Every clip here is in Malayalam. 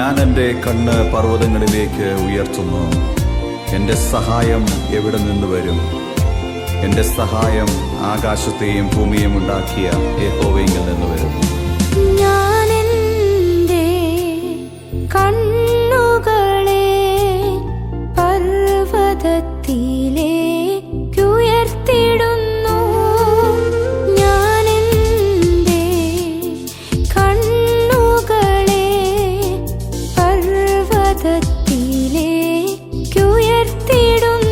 ഞാൻ എൻ്റെ കണ്ണ് പർവ്വതങ്ങളിലേക്ക് ഉയർത്തുന്നു. എൻ്റെ സഹായം എവിടെ നിന്ന് വരും? എൻ്റെ സഹായം ആകാശത്തെയും ഭൂമിയും ഉണ്ടാക്കിയ യഹോവയിൽ നിന്ന് വരും. ഞാൻ എൻ്റെ കണ്ണുകളെ പർവ്വതത്തിലേക്ക് ഉയർത്തിടുന്നു. ഞാൻ എൻ്റെ കണ്ണുകളെ പർവ്വതത്തിലേക്ക് ഉയർത്തിടുന്നു.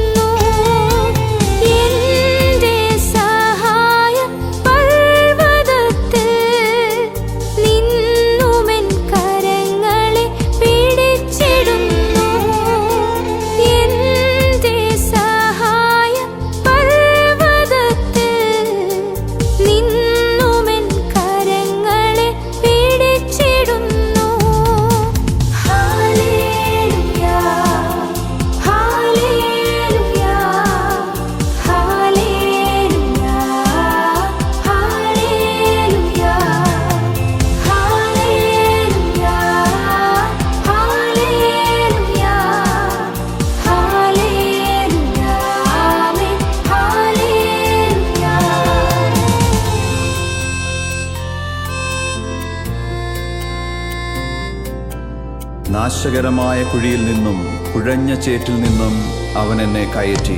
നാശകരമായ കുഴിയിൽ നിന്നും കുഴഞ്ഞ ചേറ്റിൽ നിന്നും അവൻ എന്നെ കയറ്റി.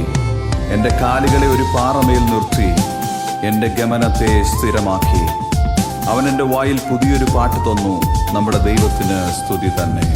എൻ്റെ കാലുകളെ ഒരു പാറമേൽ നിർത്തി എൻ്റെ ഗമനത്തെ സ്ഥിരമാക്കി. അവൻ എൻ്റെ വായിൽ പുതിയൊരു പാട്ട് തന്നു. നമ്മുടെ ദൈവത്തിന് സ്തുതി തന്നെ.